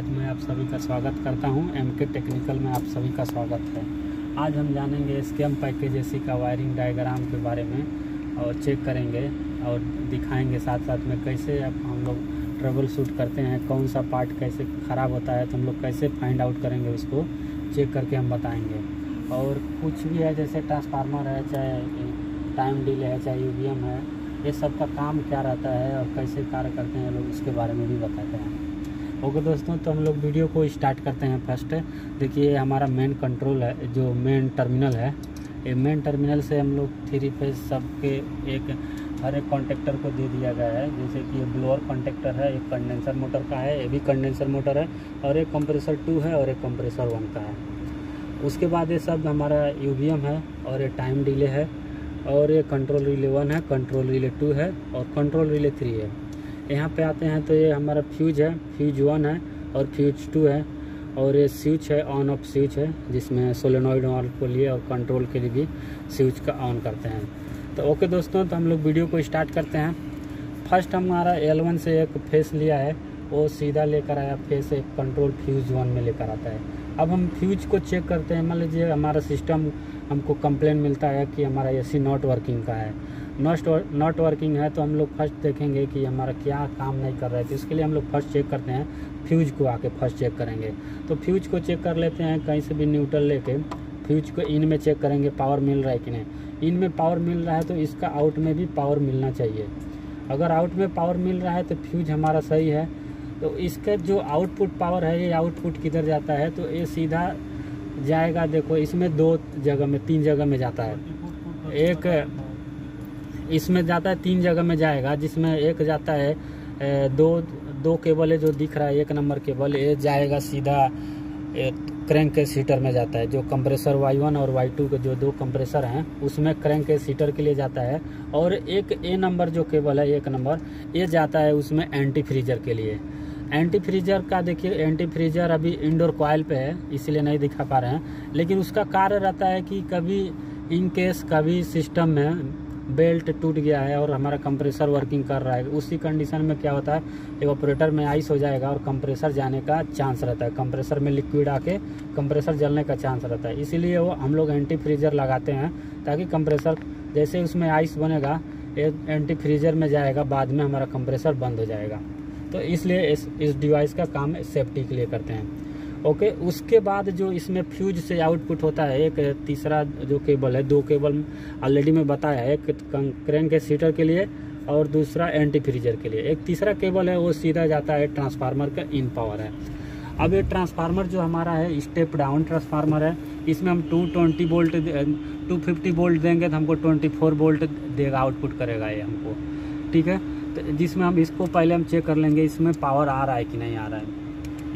आज मैं आप सभी का स्वागत करता हूं। एमके टेक्निकल में आप सभी का स्वागत है। आज हम जानेंगे स्कैम पैकेज एसी का वायरिंग डायग्राम के बारे में और चेक करेंगे और दिखाएंगे साथ साथ में कैसे अब हम लोग ट्रबल शूट करते हैं, कौन सा पार्ट कैसे ख़राब होता है तो हम लोग कैसे फाइंड आउट करेंगे, उसको चेक करके हम बताएँगे। और कुछ भी है जैसे ट्रांसफार्मर है, चाहे टाइम डिले है, चाहे यूवीएम है, ये सब का काम क्या रहता है और कैसे कार्य करते हैं लोग, उसके बारे में भी बताते हैं। ओके दोस्तों, तो हम लोग वीडियो को स्टार्ट करते हैं। फर्स्ट देखिए हमारा मेन कंट्रोल है, जो मेन टर्मिनल है। ये मेन टर्मिनल से हम लोग 3 फेज सबके हर एक कॉन्टेक्टर को दे दिया गया है। जैसे कि ये ब्लोअर कॉन्टेक्टर है, एक कंडेंसर मोटर का है, ये भी कंडेंसर मोटर है, और एक कंप्रेसर 2 है और एक कंप्रेसर 1 का है। उसके बाद ये सब हमारा यूवीएम है और ये टाइम डिले है, और ये कंट्रोल रिले 1 है, कंट्रोल रिले 2 है और कंट्रोल रिले 3 है। यहाँ पे आते हैं तो ये हमारा फ्यूज है, फ्यूज 1 है और फ्यूज 2 है, और ये स्विच है, ऑन ऑफ स्विच है, जिसमें सोलेनॉइड ऑन के लिए और कंट्रोल के लिए भी स्विच का ऑन करते हैं। तो ओके दोस्तों, तो हम लोग वीडियो को स्टार्ट करते हैं। फर्स्ट हमारा L1 से एक फेस लिया है, वो सीधा लेकर आया फेस एक कंट्रोल फ्यूज 1 में लेकर आता है। अब हम फ्यूज को चेक करते हैं। मान लीजिए हमारा सिस्टम हमको कंप्लेन मिलता है कि हमारा एसी नॉट वर्किंग का है, नॉट वर्किंग है, तो हम लोग फर्स्ट देखेंगे कि हमारा क्या काम नहीं कर रहा है। तो इसके लिए हम लोग फर्स्ट चेक करते हैं, फ्यूज को आके फर्स्ट चेक करेंगे। तो फ्यूज को चेक कर लेते हैं, कहीं से भी न्यूट्रल लेके फ्यूज को इन में चेक करेंगे पावर मिल रहा है कि नहीं। इन में पावर मिल रहा है तो इसका आउट में भी पावर मिलना चाहिए। अगर आउट में पावर मिल रहा है तो फ्यूज हमारा सही है। तो इसका जो आउटपुट पावर है, ये आउटपुट किधर जाता है, तो ये सीधा जाएगा। देखो इसमें 3 जगह में जाता है। एक इसमें जाता है 3 जगह में जाएगा, जिसमें एक जाता है दो केबल है जो दिख रहा है, 1 नंबर केबल, ये जाएगा सीधा क्रैंक केस हीटर में जाता है। जो कंप्रेसर Y1 और Y2 के जो 2 कंप्रेसर हैं उसमें क्रैंक केस हीटर के लिए जाता है। और एक A नंबर जो केबल है, 1 नंबर, ये जाता है उसमें एंटी फ्रीजर के लिए। एंटी फ्रीजर का देखिए, एंटी फ्रीजर अभी इंडोर कॉइल पे है इसलिए नहीं दिखा पा रहे हैं, लेकिन उसका कार्य रहता है कि कभी इन केस कभी सिस्टम में बेल्ट टूट गया है और हमारा कंप्रेसर वर्किंग कर रहा है, उसी कंडीशन में क्या होता है, इवेपोरेटर में आइस हो जाएगा और कंप्रेसर जाने का चांस रहता है, कंप्रेसर में लिक्विड आके कंप्रेसर जलने का चांस रहता है। इसीलिए वो हम लोग एंटी फ्रीजर लगाते हैं, ताकि कंप्रेसर जैसे उसमें आइस बनेगा, एंटी फ्रीजर में जाएगा, बाद में हमारा कंप्रेसर बंद हो जाएगा। तो इसलिए इस डिवाइस का काम सेफ्टी के लिए करते हैं। ओके, उसके बाद जो इसमें फ्यूज से आउटपुट होता है, एक तीसरा जो केबल है, 2 केबल ऑलरेडी मैं बताया है, एक क्रैंक केस हीटर के लिए और दूसरा एंटी फ्रीजर के लिए। एक तीसरा केबल है वो सीधा जाता है ट्रांसफार्मर का इन पावर है। अब ये ट्रांसफार्मर जो हमारा है स्टेप डाउन ट्रांसफार्मर है, इसमें हम 220 वोल्ट 250 वोल्ट देंगे तो हमको 24 वोल्ट देगा, आउटपुट करेगा ये हमको, ठीक है। तो जिसमें हम इसको पहले हम चेक कर लेंगे इसमें पावर आ रहा है कि नहीं आ रहा है।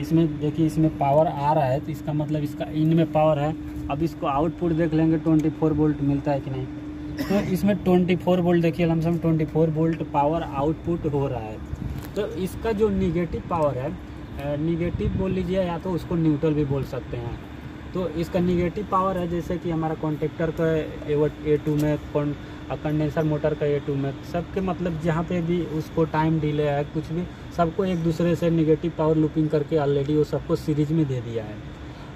इसमें देखिए इसमें पावर आ रहा है, तो इसका मतलब इसका इन में पावर है। अब इसको आउटपुट देख लेंगे 24 वोल्ट मिलता है कि नहीं। तो इसमें 24 वोल्ट देखिए, लमसम 24 वोल्ट पावर आउटपुट हो रहा है। तो इसका जो निगेटिव पावर है, निगेटिव बोल लीजिए या तो उसको न्यूट्रल भी बोल सकते हैं। तो इसका निगेटिव पावर है, जैसे कि हमारा कॉन्टेक्टर का A2 में, कंडेंसर मोटर का A2 में, सबके मतलब जहाँ पे भी उसको टाइम डिले है, कुछ भी, सबको एक दूसरे से निगेटिव पावर लूपिंग करके ऑलरेडी वो सबको सीरीज में दे दिया है।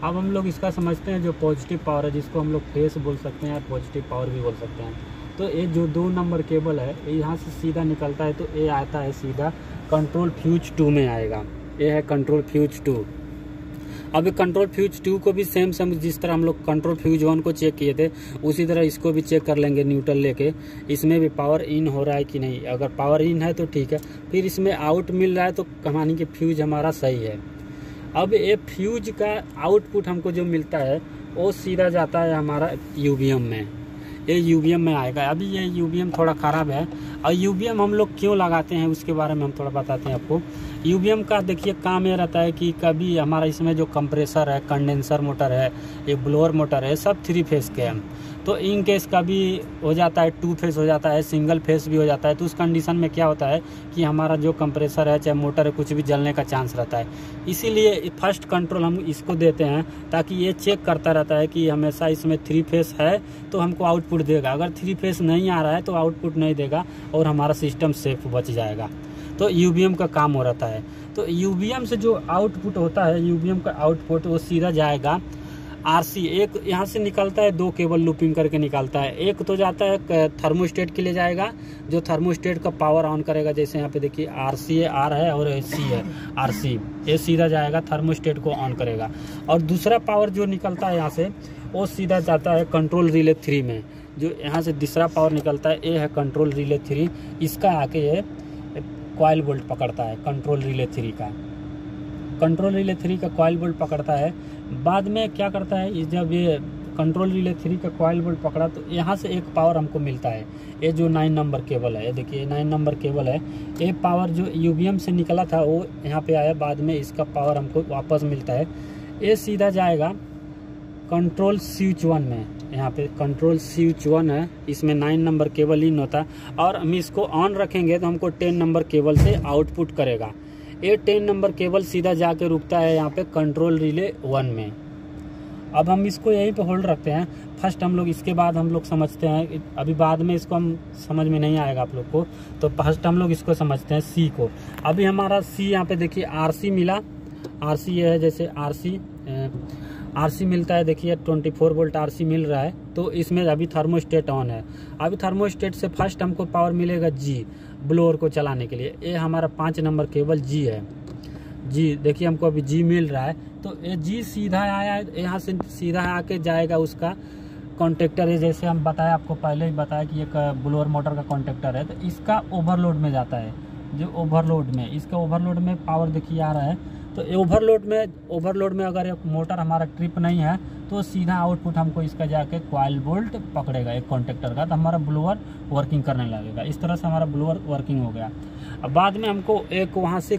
अब हम लोग इसका समझते हैं जो पॉजिटिव पावर है, जिसको हम लोग फेस बोल सकते हैं, पॉजिटिव पावर भी बोल सकते हैं। तो ये जो 2 नंबर केबल है यहाँ से सीधा निकलता है, तो ये आता है सीधा कंट्रोल फ्यूज 2 में आएगा। ये है कंट्रोल फ्यूज 2। अब कंट्रोल फ्यूज 2 को भी सेम जिस तरह हम लोग कंट्रोल फ्यूज 1 को चेक किए थे, उसी तरह इसको भी चेक कर लेंगे न्यूट्रल लेके। इसमें भी पावर इन हो रहा है कि नहीं। अगर पावर इन है तो ठीक है, फिर इसमें आउट मिल रहा है तो कहानी के फ्यूज हमारा सही है। अब ये फ्यूज का आउटपुट हमको जो मिलता है वो सीधा जाता है हमारा यूवीएम में, ये यूवीएम में आएगा। अभी ये यूवीएम थोड़ा ख़राब है, और यूवीएम हम लोग क्यों लगाते हैं उसके बारे में हम थोड़ा बताते हैं आपको। यूवीएम का देखिए काम ये रहता है कि कभी हमारा इसमें जो कंप्रेसर है, कंडेंसर मोटर है, ये ब्लोअर मोटर है, सब 3 फेस के हैं। तो इन केस कभी हो जाता है 2 फेस हो जाता है, सिंगल फेस भी हो जाता है। तो उस कंडीशन में क्या होता है कि हमारा जो कंप्रेसर है, चाहे मोटर है, कुछ भी जलने का चांस रहता है। इसीलिए फर्स्ट कंट्रोल हम इसको देते हैं, ताकि ये चेक करता रहता है कि हमेशा इसमें 3 फेस है तो हमको आउटपुट देगा। अगर 3 फेस नहीं आ रहा है तो आउटपुट नहीं देगा और हमारा सिस्टम सेफ बच जाएगा। तो यूवीएम का काम हो रहता है। तो यूवीएम से जो आउटपुट होता है, यूवीएम का आउटपुट वो सीधा जाएगा आरसी। एक यहाँ से निकलता है, 2 केबल लूपिंग करके निकलता है। एक तो जाता है थर्मोस्टेट के लिए जाएगा, जो थर्मोस्टेट का पावर ऑन करेगा। जैसे यहाँ पे देखिए आरसी है, आर है और सी है, आरसी। ये सीधा जाएगा थर्मोस्टेट को ऑन करेगा। और दूसरा पावर जो निकलता है यहाँ से, वो सीधा जाता है कंट्रोल रिले 3 में। जो यहाँ से दूसरा पावर निकलता है, ये है कंट्रोल रिले 3। इसका आके ये कॉइल बोल्ट पकड़ता है, कंट्रोल रिले 3 का। कंट्रोल रिले 3 का कॉइल बोल्ट पकड़ता है। बाद में क्या करता है, जब ये कंट्रोल रिले 3 का कॉइल बोल्ट पकड़ा तो यहाँ से एक पावर हमको मिलता है। ये जो 9 नंबर केबल है, ये देखिए 9 नंबर केबल है। ये पावर जो यूवीएम से निकला था वो यहाँ पे आया, बाद में इसका पावर हमको वापस मिलता है। ये सीधा जाएगा कंट्रोल स्विच 1 में। यहाँ पे कंट्रोल स्विच 1 है, इसमें 9 नंबर केबल इन होता है। और हम इसको ऑन रखेंगे तो हमको 10 नंबर केबल से आउटपुट करेगा। ये 10 नंबर केबल सीधा जाके रुकता है यहाँ पे कंट्रोल रिले 1 में। अब हम इसको यहीं पे होल्ड रखते हैं फर्स्ट हम लोग, इसके बाद हम लोग समझते हैं। अभी बाद में इसको हम समझ में नहीं आएगा आप लोग को, तो फर्स्ट हम लोग इसको समझते हैं सी को। अभी हमारा सी यहाँ पे देखिए आरसी मिला। आरसी ये है, जैसे आरसी मिलता है, देखिए 24 वोल्ट आरसी मिल रहा है। तो इसमें अभी थर्मोस्टेट ऑन है। अभी थर्मोस्टेट से फर्स्ट हमको पावर मिलेगा जी, ब्लोअर को चलाने के लिए। ये हमारा 5 नंबर केबल जी है। जी देखिए हमको अभी जी मिल रहा है। तो ये जी सीधा आया है, यहाँ से सीधा आके जाएगा उसका कॉन्टेक्टर है। जैसे हम बताया, आपको पहले ही बताया कि एक ब्लोअर मोटर का कॉन्टेक्टर है। तो इसका ओवरलोड में जाता है, जो ओवरलोड में, इसका ओवरलोड में पावर देखिए आ रहा है। तो ओवरलोड में अगर एक मोटर हमारा ट्रिप नहीं है तो सीधा आउटपुट हमको इसका जाके कॉइल बोल्ट पकड़ेगा एक कॉन्टेक्टर का, तो हमारा ब्लोअर वर्किंग करने लगेगा। इस तरह से हमारा ब्लोअर वर्किंग हो गया। अब बाद में हमको एक वहाँ से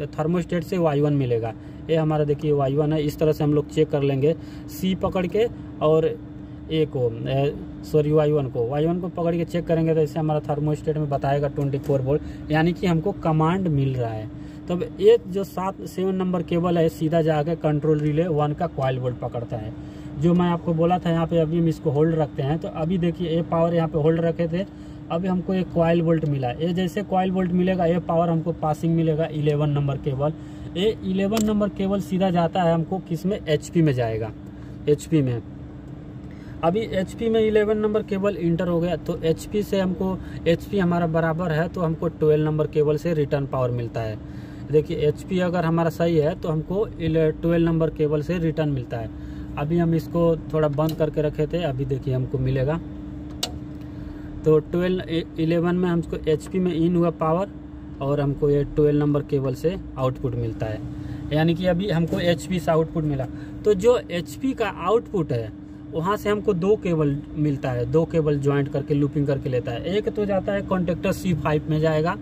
थर्मोस्टेट से Y1 मिलेगा। ये हमारा देखिए Y1 है। इस तरह से हम लोग चेक कर लेंगे सी पकड़ के, और ए को Y1 को पकड़ के चेक करेंगे तो इससे हमारा थर्मोस्टेट में बताएगा 24 वोल्ट, यानी कि हमको कमांड मिल रहा है। तब ये जो 7 नंबर केबल है सीधा जाकर कंट्रोल रिले 1 का कॉइल बोल्ट पकड़ता है। जो मैं आपको बोला था यहाँ पे अभी हम इसको होल्ड रखते हैं। तो अभी देखिए ये पावर यहाँ पे होल्ड रखे थे, अभी हमको एक कॉइल बोल्ट मिला। ये जैसे कॉइल बोल्ट मिलेगा, ये पावर हमको पासिंग मिलेगा 11 नंबर केबल। ये 11 नंबर केबल सीधा जाता है हमको किस में, HP में जाएगा, HP में। अभी HP में 11 नंबर केबल इंटर हो गया। तो HP से हमको, HP हमारा बराबर है तो हमको 12 नंबर केबल से रिटर्न पावर मिलता है। देखिए HP अगर हमारा सही है तो हमको 12 नंबर केबल से रिटर्न मिलता है। अभी हम इसको थोड़ा बंद करके रखे थे, अभी देखिए हमको मिलेगा। तो 11 में हमको HP में इन हुआ पावर, और हमको ये 12 नंबर केबल से आउटपुट मिलता है, यानी कि अभी हमको HP से आउटपुट मिला। तो जो HP का आउटपुट है वहाँ से हमको 2 केबल मिलता है, 2 केबल ज्वाइंट करके लूपिंग करके लेता है। एक तो जाता है कॉन्टेक्टर C5 में जाएगा।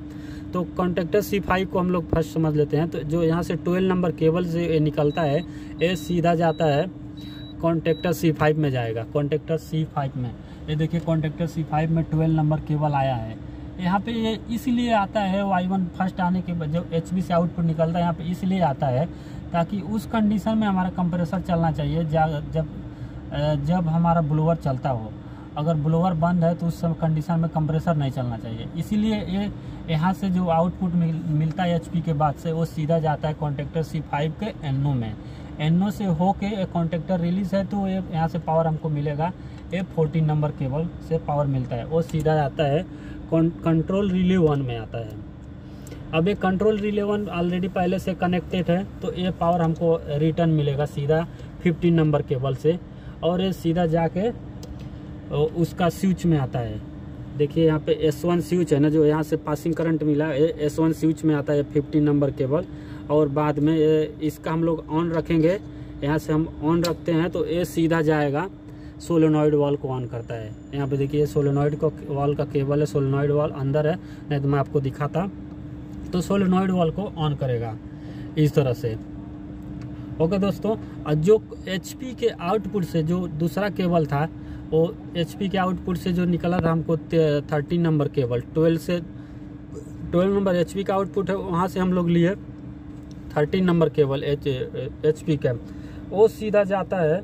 तो कॉन्टेक्टर C5 को हम लोग फर्स्ट समझ लेते हैं। तो जो यहाँ से 12 नंबर केबल से निकलता है, ये सीधा जाता है कॉन्टेक्टर C5 में जाएगा, कॉन्टेक्टर C5 में। ये देखिए कॉन्टेक्टर C5 में 12 नंबर केबल आया है। यहाँ पे ये इसलिए आता है Y1 फर्स्ट आने के बाद, जब HV से आउटपुट निकलता है यहाँ पे इसलिए आता है ताकि उस कंडीशन में हमारा कंप्रेसर चलना चाहिए जब हमारा ब्लोअर चलता हो। अगर ब्लोअर बंद है तो उस सब कंडीशन में कंप्रेसर नहीं चलना चाहिए। इसीलिए ये यहाँ से जो आउटपुट मिलता है HP के बाद से, वो सीधा जाता है कॉन्टेक्टर C5 के NO में। NO से होके कॉन्टेक्टर रिलीज है तो ये यहाँ से पावर हमको मिलेगा। ये 14 नंबर केबल से पावर मिलता है, वो सीधा जाता है कंट्रोल रिले 1 में आता है। अब ये कंट्रोल रिले 1 ऑलरेडी पहले से कनेक्टेड है, तो ये पावर हमको रिटर्न मिलेगा सीधा 15 नंबर केबल से, और ये सीधा जाके उसका स्विच में आता है। देखिए यहाँ पे S1 स्विच है ना, जो यहाँ से पासिंग करंट मिला, ये S1 स्विच में आता है 15 नंबर केबल। और बाद में इसका हम लोग ऑन रखेंगे, यहाँ से हम ऑन रखते हैं तो ये सीधा जाएगा सोलेनॉइड वाल को ऑन करता है। यहाँ पे देखिए सोलेनॉइड को वाल का केबल है, सोलेनॉइड वाल अंदर है, नहीं तो मैं आपको दिखाता। तो सोलेनॉइड वाल को ऑन करेगा इस तरह से। ओके दोस्तों, जो HP के आउटपुट से जो दूसरा केबल था, वो HP के आउटपुट से जो निकला था हमको 13 नंबर केबल, 12 नंबर HP का आउटपुट है, वहाँ से हम लोग लिए 13 नंबर केबल HP का, वो सीधा जाता है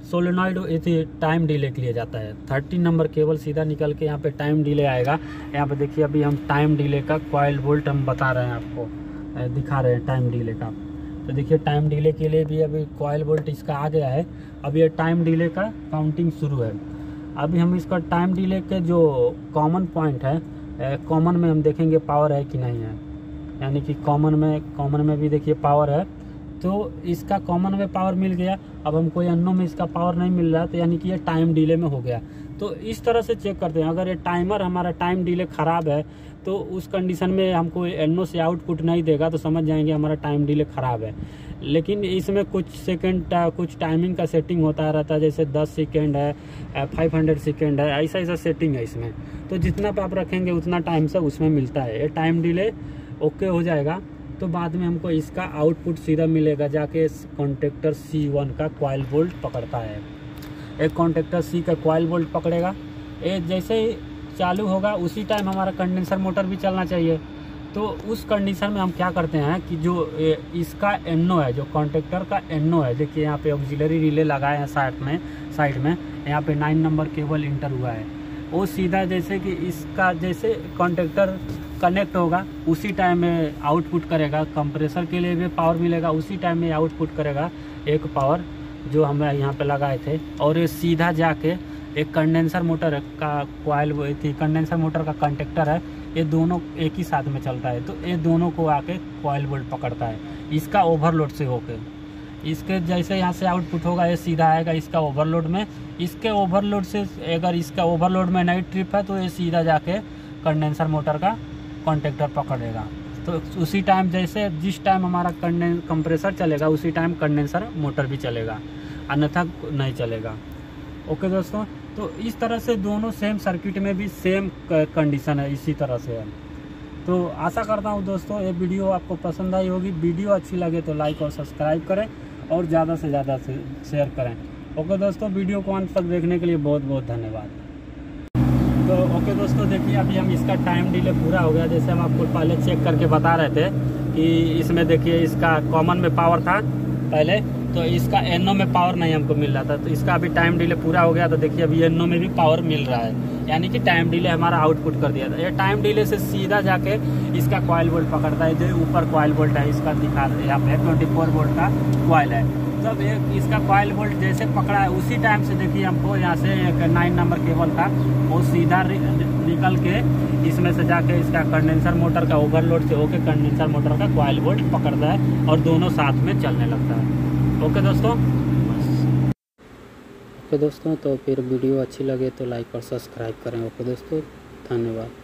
सोलेनॉइड टाइम डिले के लिए जाता है। 13 नंबर केबल सीधा निकल के यहाँ पे टाइम डिले आएगा। यहाँ पे देखिए अभी हम टाइम डिले का कॉइल बोल्ट हम बता रहे हैं आपको। दिखा रहे हैं टाइम डिले का। तो देखिए टाइम डिले के लिए भी अभी कॉइल बोल्ट इसका आ गया है। अब ये टाइम डिले का काउंटिंग शुरू है। अभी हम इसका टाइम डिले के जो कॉमन पॉइंट है, कॉमन में हम देखेंगे पावर है कि नहीं है। यानी कि कॉमन में भी देखिए पावर है, तो इसका कॉमन में पावर मिल गया। अब हमको एनो में इसका पावर नहीं मिल रहा, तो यानी कि ये टाइम डिले में हो गया। तो इस तरह से चेक करते हैं। अगर ये टाइमर हमारा टाइम डिले ख़राब है तो उस कंडीशन में हमको एनो से आउटपुट नहीं देगा, तो समझ जाएंगे हमारा टाइम डिले ख़राब है। लेकिन इसमें कुछ सेकंड कुछ टाइमिंग का सेटिंग होता रहता है, जैसे 10 सेकेंड है, 500 सेकेंड है, ऐसा सेटिंग है इसमें। तो जितना पे आप रखेंगे उतना टाइम से उसमें मिलता है। ये टाइम डिले ओके हो जाएगा तो बाद में हमको इसका आउटपुट सीधा मिलेगा, जाके कॉन्टेक्टर C1 का कॉइल बोल्ट पकड़ता है। एक कॉन्टेक्टर C का कॉइल बोल्ट पकड़ेगा। ये जैसे ही चालू होगा उसी टाइम हमारा कंडेंसर मोटर भी चलना चाहिए। तो उस कंडीशन में हम क्या करते हैं कि जो इसका एनो है, जो कॉन्टेक्टर का एनो है, देखिए यहाँ पे ऑक्सिलरी रिले लगाए हैं साइड में यहाँ पे 9 नंबर केबल इंटर हुआ है। वो सीधा जैसे कि इसका जैसे कॉन्टेक्टर कनेक्ट होगा उसी टाइम में आउटपुट करेगा। कंप्रेसर के लिए भी पावर मिलेगा, उसी टाइम में आउटपुट करेगा एक पावर जो हम यहाँ पे लगाए थे। और ये सीधा जाके एक कंडेंसर मोटर का कॉइल थी, कंडेंसर मोटर का कॉन्टेक्टर है, ये दोनों एक ही साथ में चलता है। तो ये दोनों को आके कॉइल बोल्ट पकड़ता है इसका ओवरलोड से होके। इसके जैसे यहाँ से आउटपुट होगा ये सीधा आएगा इसका ओवरलोड में। इसके ओवरलोड से अगर इसका ओवरलोड में नहीं ट्रिप है तो ये सीधा जाके कंडेंसर मोटर का कॉन्टेक्टर पकड़ेगा। तो उसी टाइम जैसे जिस टाइम हमारा कंप्रेसर चलेगा उसी टाइम कंडेंसर मोटर भी चलेगा, अन्यथा नहीं चलेगा। ओके दोस्तों, तो इस तरह से दोनों सेम सर्किट में भी सेम कंडीशन है, इसी तरह से है। तो आशा करता हूँ दोस्तों ये वीडियो आपको पसंद आई होगी। वीडियो अच्छी लगे तो लाइक और सब्सक्राइब करें और ज़्यादा से ज़्यादा शेयर करें। ओके दोस्तों, वीडियो को अंत तक देखने के लिए बहुत बहुत धन्यवाद। तो ओके दोस्तों, देखिए अभी हम इसका टाइम डिले पूरा हो गया। जैसे हम आपको पहले चेक करके बता रहे थे कि इसमें देखिए इसका कॉमन में पावर था पहले, तो इसका एनो में पावर नहीं हमको मिल रहा था। तो इसका अभी टाइम डिले पूरा हो गया। तो देखिए अभी एनो में भी पावर मिल रहा है, यानी कि टाइम डिले हमारा आउटपुट कर दिया था। ये टाइम डिले से सीधा जाके इसका कॉइल बोल्ट पकड़ता है। जो ऊपर कॉइल बोल्ट है इसका दिखा यहाँ पे 24 वोल्ट का कॉइल है। जब इसका कॉइल बोल्ट जैसे पकड़ा है उसी टाइम से देखिए हमको यहाँ से एक 9 नंबर केबल था, वो सीधा निकल के इसमें से जाके इसका कंडेंसर मोटर का ओवरलोड से होके कंडेंसर मोटर का कॉइल बोल्ट पकड़ता है और दोनों साथ में चलने लगता है। ओके दोस्तों, तो फिर वीडियो अच्छी लगे तो लाइक और सब्सक्राइब करें। ओके दोस्तों, धन्यवाद।